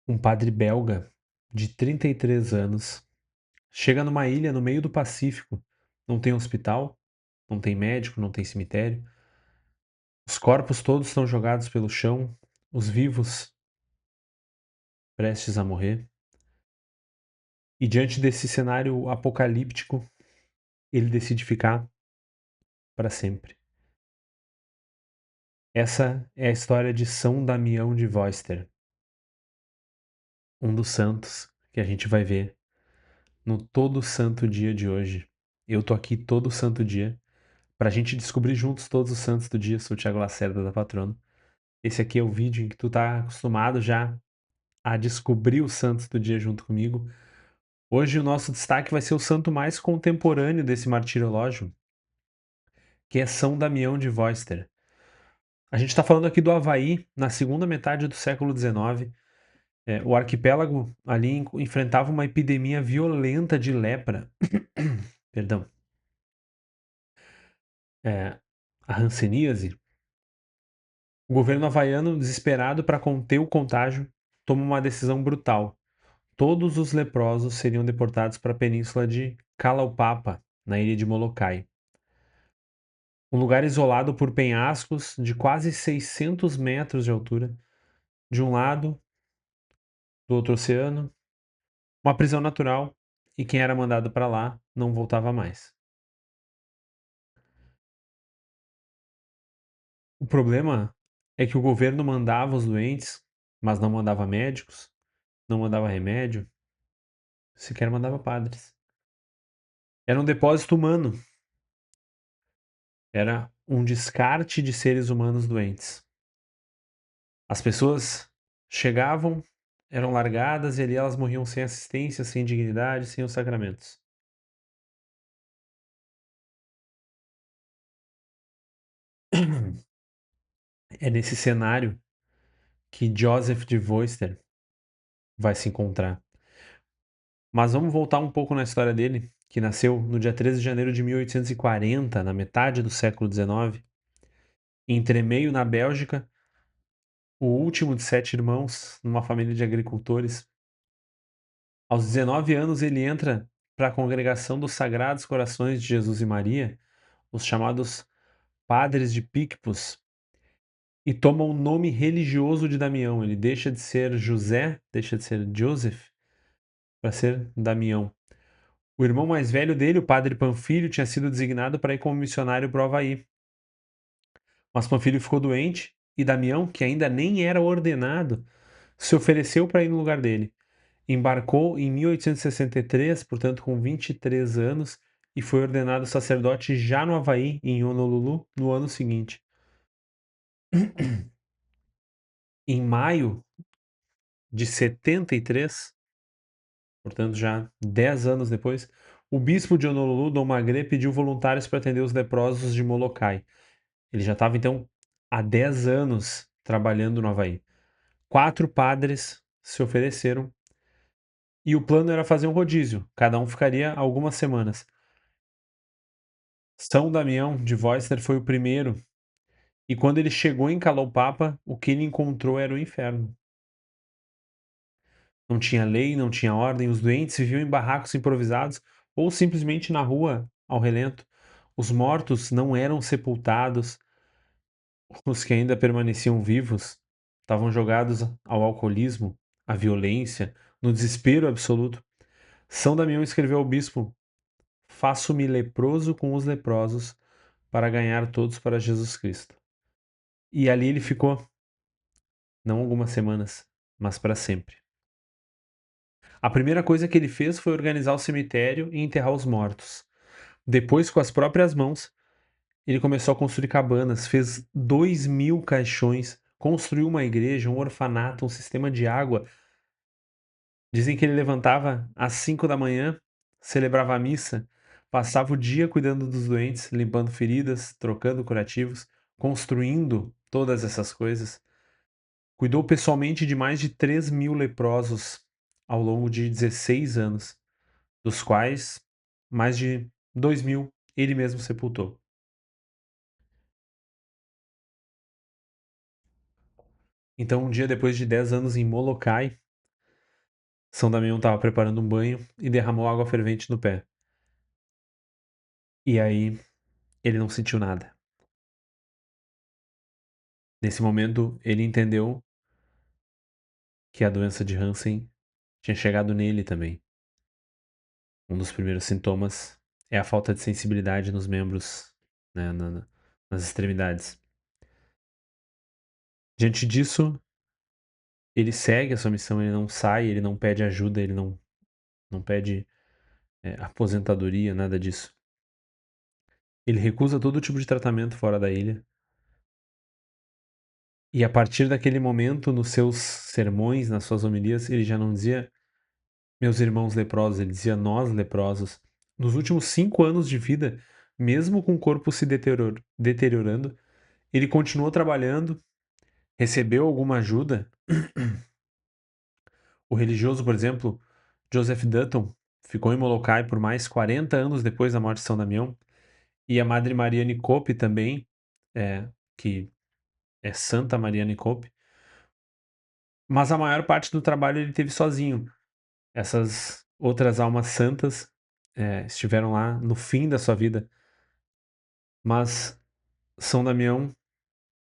Um padre belga de 33 anos chega numa ilha no meio do Pacífico. Não tem hospital, não tem médico, não tem cemitério. Os corpos todos estão jogados pelo chão, os vivos prestes a morrer. E diante desse cenário apocalíptico, ele decide ficar para sempre. Essa é a história de São Damião de Woester, um dos santos que a gente vai ver no todo santo dia de hoje. Eu tô aqui todo santo dia pra gente descobrir juntos todos os santos do dia. Sou o Thiago Lacerda da Patrono. Esse aqui é o vídeo em que tu tá acostumado já a descobrir os santos do dia junto comigo. Hoje o nosso destaque vai ser o santo mais contemporâneo desse martirológio, que é São Damião de Woester. A gente está falando aqui do Havaí, na segunda metade do século XIX. O arquipélago ali enfrentava uma epidemia violenta de lepra. Perdão. A hanseníase. O governo havaiano, desesperado para conter o contágio, toma uma decisão brutal. Todos os leprosos seriam deportados para a península de Kalaupapa, na ilha de Molokai. Um lugar isolado por penhascos de quase 600 metros de altura, de um lado, do outro oceano, uma prisão natural, e quem era mandado para lá não voltava mais. O problema é que o governo mandava os doentes, mas não mandava médicos, não mandava remédio, sequer mandava padres. Era um depósito humano. Era um descarte de seres humanos doentes. As pessoas chegavam, eram largadas e ali elas morriam sem assistência, sem dignidade, sem os sacramentos. É nesse cenário que Joseph de Voister vai se encontrar. Mas vamos voltar um pouco na história dele, que nasceu no dia 13 de janeiro de 1840, na metade do século XIX, em Tremeio, na Bélgica, o último de 7 irmãos, numa família de agricultores. Aos 19 anos, ele entra para a congregação dos Sagrados Corações de Jesus e Maria, os chamados Padres de Picpus, e toma o nome religioso de Damião. Ele deixa de ser José, deixa de ser Joseph, para ser Damião. O irmão mais velho dele, o padre Panfilho, tinha sido designado para ir como missionário para o Havaí. Mas Panfilho ficou doente e Damião, que ainda nem era ordenado, se ofereceu para ir no lugar dele. Embarcou em 1863, portanto com 23 anos, e foi ordenado sacerdote já no Havaí, em Honolulu, no ano seguinte. Em maio de 73, portanto já 10 anos depois, o bispo de Honolulu, Dom Magre, pediu voluntários para atender os leprosos de Molokai. Ele já estava, então, há 10 anos trabalhando no Havaí. 4 padres se ofereceram e o plano era fazer um rodízio. Cada um ficaria algumas semanas. São Damião de Voister foi o primeiro. E quando ele chegou em Kalaupapa, o que ele encontrou era o inferno. Não tinha lei, não tinha ordem, os doentes viviam em barracos improvisados ou simplesmente na rua, ao relento. Os mortos não eram sepultados, os que ainda permaneciam vivos estavam jogados ao alcoolismo, à violência, no desespero absoluto. São Damião escreveu ao bispo: Faço-me leproso com os leprosos para ganhar todos para Jesus Cristo. E ali ele ficou, não algumas semanas, mas para sempre. A primeira coisa que ele fez foi organizar o cemitério e enterrar os mortos. Depois, com as próprias mãos, ele começou a construir cabanas, fez 2.000 caixões, construiu uma igreja, um orfanato, um sistema de água. Dizem que ele levantava às 5 da manhã, celebrava a missa, passava o dia cuidando dos doentes, limpando feridas, trocando curativos, construindo todas essas coisas. Cuidou pessoalmente de mais de 3.000 leprosos ao longo de 16 anos, dos quais mais de 2.000 ele mesmo sepultou. Então, um dia depois de 10 anos em Molokai, São Damião estava preparando um banho e derramou água fervente no pé. E aí ele não sentiu nada. Nesse momento, ele entendeu que a doença de Hansen tinha chegado nele também. Um dos primeiros sintomas é a falta de sensibilidade nos membros, né, nas extremidades. Diante disso, ele segue a sua missão, ele não sai, ele não pede ajuda, ele não pede aposentadoria, nada disso. Ele recusa todo tipo de tratamento fora da ilha. E a partir daquele momento, nos seus sermões, nas suas homilias, ele já não dizia meus irmãos leprosos, ele dizia nós leprosos. Nos últimos 5 anos de vida, mesmo com o corpo se deteriorando, ele continuou trabalhando, recebeu alguma ajuda. O religioso, por exemplo, Joseph Dutton, ficou em Molokai por mais 40 anos depois da morte de São Damião. E a Madre Mariane Cope também, que é Santa Mariane Cope. Mas a maior parte do trabalho ele teve sozinho. Essas outras almas santas estiveram lá no fim da sua vida. Mas São Damião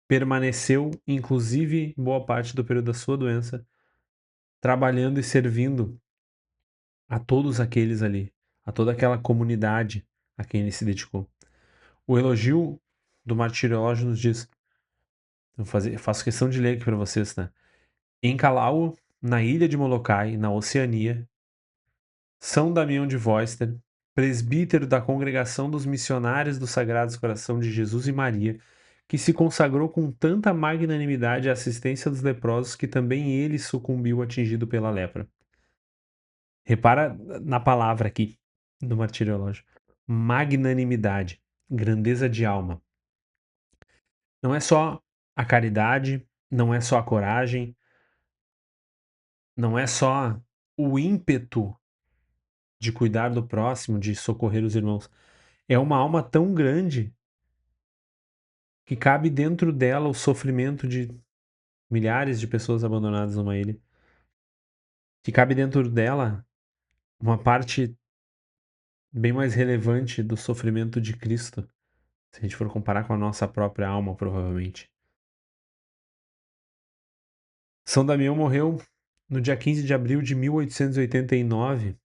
permaneceu, inclusive boa parte do período da sua doença, trabalhando e servindo a todos aqueles ali, a toda aquela comunidade a quem ele se dedicou. O elogio do Martiriológio nos diz, faço questão de ler aqui para vocês, né? Em Calau, na ilha de Molokai, na Oceania, São Damião de Voster, presbítero da Congregação dos Missionários do Sagrado Coração de Jesus e Maria, que se consagrou com tanta magnanimidade à assistência dos leprosos que também ele sucumbiu atingido pela lepra. Repara na palavra aqui do martiriológio. Magnanimidade, grandeza de alma. Não é só a caridade, não é só a coragem, não é só o ímpeto de cuidar do próximo, de socorrer os irmãos. É uma alma tão grande que cabe dentro dela o sofrimento de milhares de pessoas abandonadas numa ilha. Que cabe dentro dela uma parte bem mais relevante do sofrimento de Cristo, se a gente for comparar com a nossa própria alma, provavelmente. São Damião morreu no dia 15 de abril de 1889.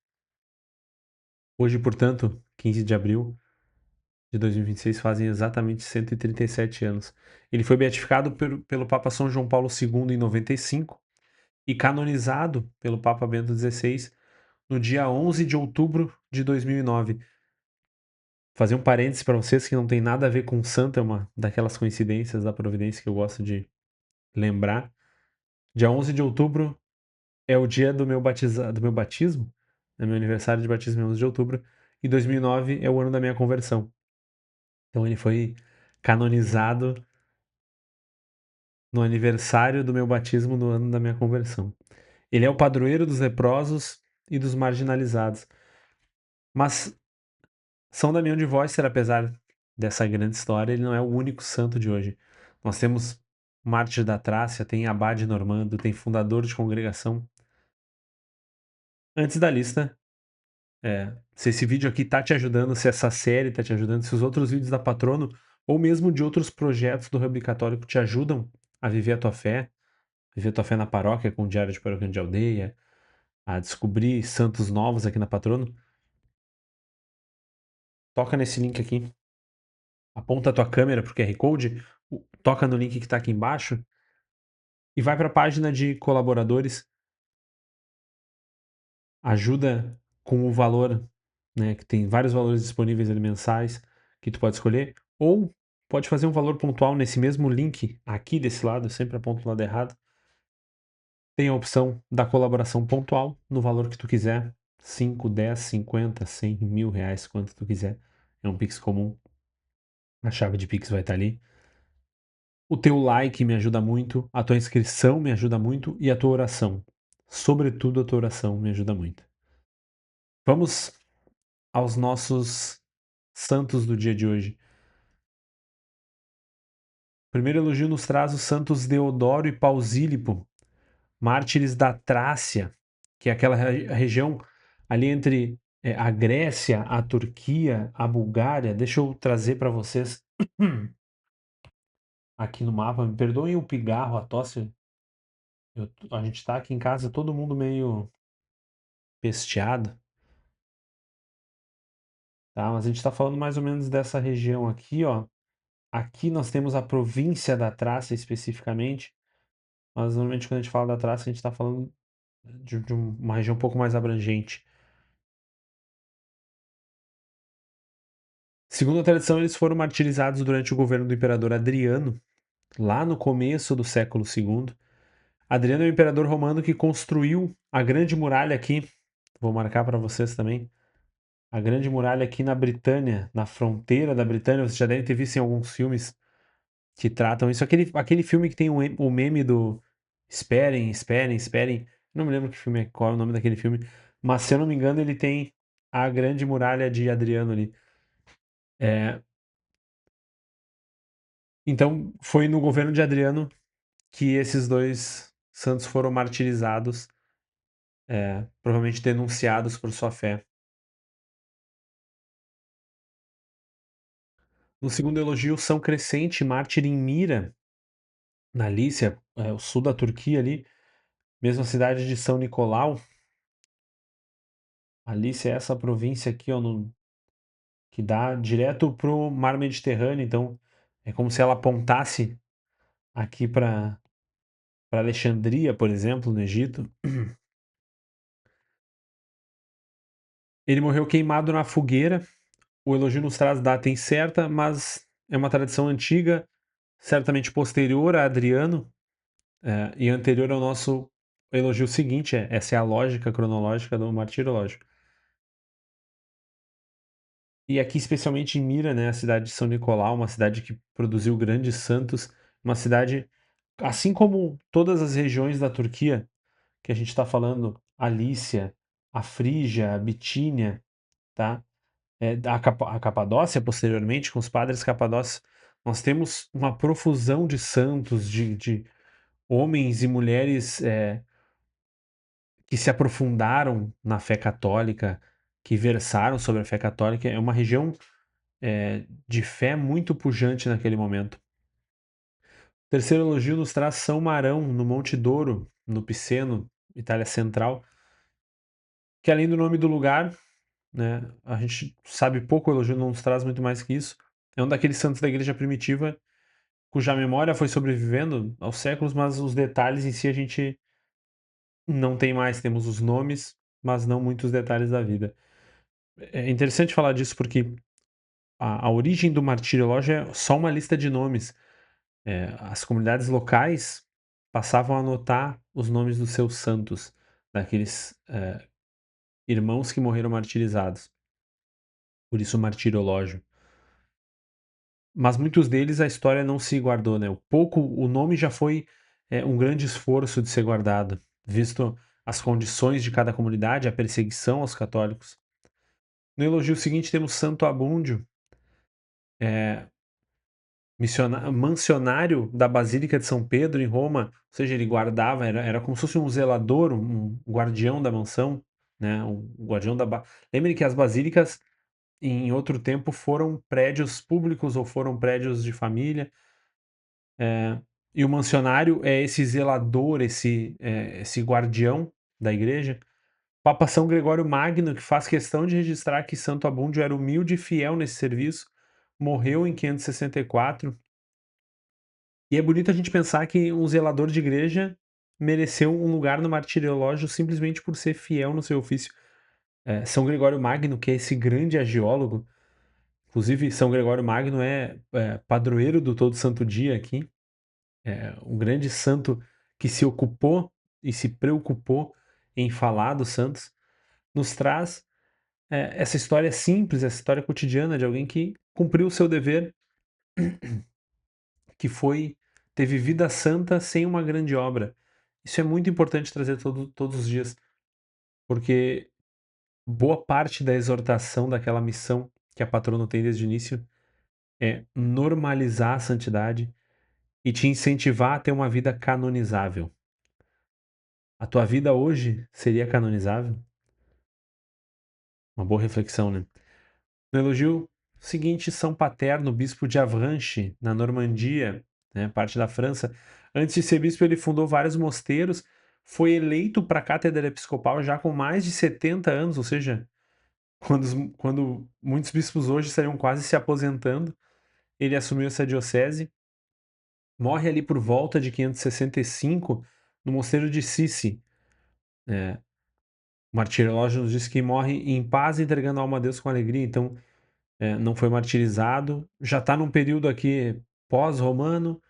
Hoje, portanto, 15 de abril de 2026, fazem exatamente 137 anos. Ele foi beatificado pelo Papa São João Paulo II em 95 e canonizado pelo Papa Bento XVI no dia 11 de outubro de 2009. Fazer um parênteses para vocês que não tem nada a ver com santo, é uma daquelas coincidências da providência que eu gosto de lembrar. Dia 11 de outubro é o dia do meu batismo, é meu aniversário de batismo em 11 de outubro, e 2009 é o ano da minha conversão. Então ele foi canonizado no aniversário do meu batismo no ano da minha conversão. Ele é o padroeiro dos leprosos e dos marginalizados. Mas São Damião de Vóster, apesar dessa grande história, ele não é o único santo de hoje. Nós temos mártir da Trácia, tem abade normando, tem fundador de congregação. Antes da lista, se esse vídeo aqui tá te ajudando, se essa série tá te ajudando, se os outros vídeos da Patrono ou mesmo de outros projetos do Hub Católico te ajudam a viver a tua fé na paróquia com o Diário de Paróquia de Aldeia, a descobrir santos novos aqui na Patrono, toca nesse link aqui, aponta a tua câmera pro QR Code, toca no link que tá aqui embaixo e vai para a página de colaboradores, ajuda com o valor, né, que tem vários valores disponíveis ali mensais que tu pode escolher, ou pode fazer um valor pontual nesse mesmo link aqui desse lado, eu sempre aponto o lado errado. Tem a opção da colaboração pontual no valor que tu quiser, 5, 10, 50, 100, R$ 1.000, quanto tu quiser. É um Pix comum. A chave de Pix vai estar ali. O teu like me ajuda muito, a tua inscrição me ajuda muito e a tua oração. Sobretudo a tua oração me ajuda muito. Vamos aos nossos santos do dia de hoje. O primeiro elogio nos traz os santos Deodoro e Pausílipo, mártires da Trácia, que é aquela região ali entre a Grécia, a Turquia, a Bulgária. Deixa eu trazer para vocês aqui no mapa. Me perdoem o pigarro, a tosse. A gente está aqui em casa, todo mundo meio pesteado, tá? Mas a gente está falando mais ou menos dessa região aqui, ó. Aqui nós temos a província da Trácia especificamente, mas normalmente quando a gente fala da Trácia, a gente está falando de uma região um pouco mais abrangente. Segundo a tradição, eles foram martirizados durante o governo do imperador Adriano, lá no começo do século II. Adriano é o imperador romano que construiu a Grande Muralha aqui. Vou marcar para vocês também. A Grande Muralha aqui na Britânia, na fronteira da Britânia. Vocês já devem ter visto em alguns filmes que tratam isso. Aquele filme que tem o meme do Esperem, esperem, esperem. Não me lembro que filme é, qual é o nome daquele filme. Mas se eu não me engano, ele tem a Grande Muralha de Adriano ali. É, então, foi no governo de Adriano que esses dois santos foram martirizados, provavelmente denunciados por sua fé. No segundo elogio, São Crescente, mártir em Mira, na Lícia, o sul da Turquia ali, mesma cidade de São Nicolau. A Lícia é essa província aqui, ó, que dá direto pro mar Mediterrâneo, então é como se ela apontasse aqui para Alexandria, por exemplo, no Egito. Ele morreu queimado na fogueira. O elogio nos traz data incerta, mas é uma tradição antiga, certamente posterior a Adriano, e anterior ao nosso elogio seguinte. Essa é a lógica cronológica do martirológico. E aqui, especialmente em Mira, né, a cidade de São Nicolau, uma cidade que produziu grandes santos, uma cidade, assim como todas as regiões da Turquia, que a gente está falando, a Lícia, a Frígia, a Bitínia, tá? A Capadócia, posteriormente, com os padres capadócios, nós temos uma profusão de santos, de homens e mulheres que se aprofundaram na fé católica, que versaram sobre a fé católica. É uma região de fé muito pujante naquele momento. O terceiro elogio nos traz São Marão, no Monte Doro, no Piceno, Itália Central, que além do nome do lugar, né, a gente sabe pouco, o elogio não nos traz muito mais que isso. É um daqueles santos da igreja primitiva cuja memória foi sobrevivendo aos séculos, mas os detalhes em si a gente não tem mais. Temos os nomes, mas não muitos detalhes da vida. É interessante falar disso porque a origem do martirológio é só uma lista de nomes. As comunidades locais passavam a anotar os nomes dos seus santos, daqueles irmãos que morreram martirizados. Por isso o martirológio. Mas muitos deles a história não se guardou, né? O nome já foi um grande esforço de ser guardado, visto as condições de cada comunidade, a perseguição aos católicos. No elogio seguinte temos Santo Abúndio, eh, mansionário da Basílica de São Pedro em Roma, ou seja, ele guardava, era como se fosse um zelador, um guardião da mansão, né? Um guardião da. Lembre que as basílicas em outro tempo foram prédios públicos ou foram prédios de família. E o mansionário é esse zelador, esse guardião da igreja. Papa São Gregório Magno, que faz questão de registrar que Santo Abúndio era humilde e fiel nesse serviço, morreu em 564. E é bonito a gente pensar que um zelador de igreja mereceu um lugar no martirológio simplesmente por ser fiel no seu ofício. São Gregório Magno, que é esse grande agiólogo, inclusive São Gregório Magno é padroeiro do Todo Santo Dia aqui, um grande santo que se ocupou e se preocupou em falar dos santos, nos traz essa história simples, essa história cotidiana de alguém que cumpriu o seu dever, que foi ter vida santa sem uma grande obra. Isso é muito importante trazer todos os dias, porque boa parte da exortação daquela missão que a patrona tem desde o início é normalizar a santidade e te incentivar a ter uma vida canonizável. A tua vida hoje seria canonizável? Uma boa reflexão, né? No elogio seguinte, São Paterno, bispo de Avranches, na Normandia, né, parte da França. Antes de ser bispo, ele fundou vários mosteiros, foi eleito para a cátedra episcopal já com mais de 70 anos, ou seja, quando muitos bispos hoje estariam quase se aposentando, ele assumiu essa diocese. Morre ali por volta de 565 no mosteiro de Sissi. O martirológio nos diz que morre em paz, entregando a alma a Deus com alegria. Então, não foi martirizado. Já está num período aqui pós-romano,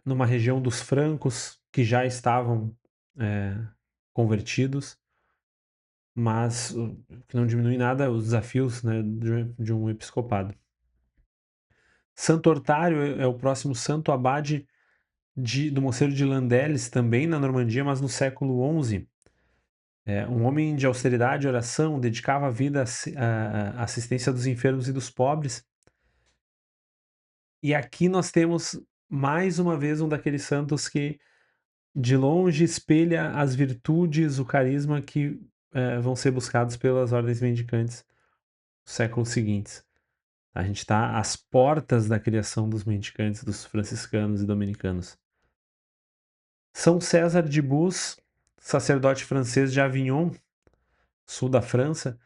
numa região dos francos que já estavam é, convertidos, mas o que não diminui nada os desafios, né, de um episcopado. Santo Ortário é o próximo santo abade do mosteiro de Landeles, também na Normandia, mas no século XI. Um homem de austeridade e oração, dedicava a vida à assistência dos enfermos e dos pobres. E aqui nós temos mais uma vez um daqueles santos que de longe espelha as virtudes, o carisma que vão ser buscados pelas ordens mendicantes dos séculos seguintes. A gente está às portas da criação dos mendicantes, dos franciscanos e dominicanos. São César de Bus, sacerdote francês de Avignon, sul da França,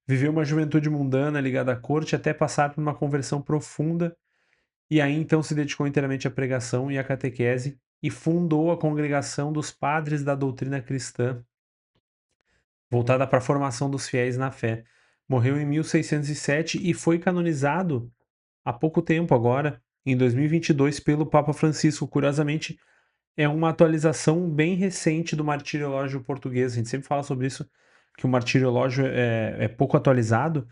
viveu uma juventude mundana ligada à corte até passar por uma conversão profunda e aí então se dedicou inteiramente à pregação e à catequese e fundou a Congregação dos Padres da Doutrina Cristã, voltada para a formação dos fiéis na fé. Morreu em 1607 e foi canonizado há pouco tempo agora, em 2022, pelo Papa Francisco. Curiosamente, é uma atualização bem recente do martiriológio português. A gente sempre fala sobre isso, que o martiriológio é pouco atualizado.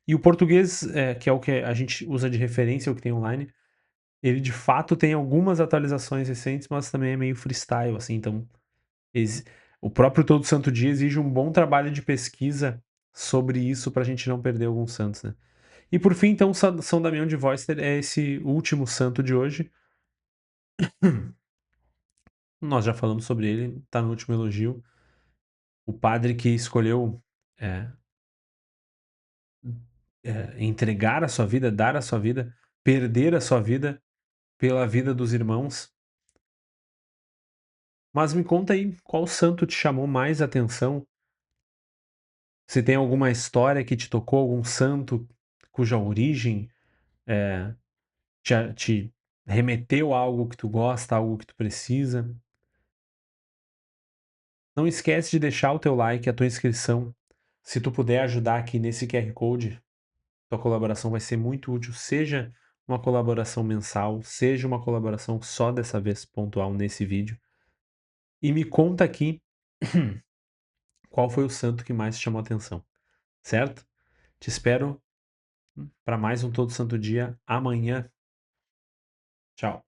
E o português, que é o que a gente usa de referência, o que tem online, ele de fato tem algumas atualizações recentes, mas também é meio freestyle, assim. Então, exi o próprio Todo Santo Dia exige um bom trabalho de pesquisa sobre isso para a gente não perder alguns santos, né. E por fim, então, São Damião de Worcester é esse último santo de hoje. Nós já falamos sobre ele, tá no último elogio. O padre que escolheu, eh entregar a sua vida, dar a sua vida, perder a sua vida pela vida dos irmãos. Mas me conta aí, qual santo te chamou mais atenção? Se tem alguma história que te tocou, algum santo cuja origem, eh, te remeteu a algo que tu gosta, algo que tu precisa. Não esquece de deixar o teu like, a tua inscrição. Se tu puder ajudar aqui nesse QR Code, tua colaboração vai ser muito útil, seja uma colaboração mensal, seja uma colaboração só dessa vez pontual nesse vídeo. E me conta aqui qual foi o santo que mais te chamou a atenção, certo? Te espero para mais um Todo Santo Dia amanhã. Tchau.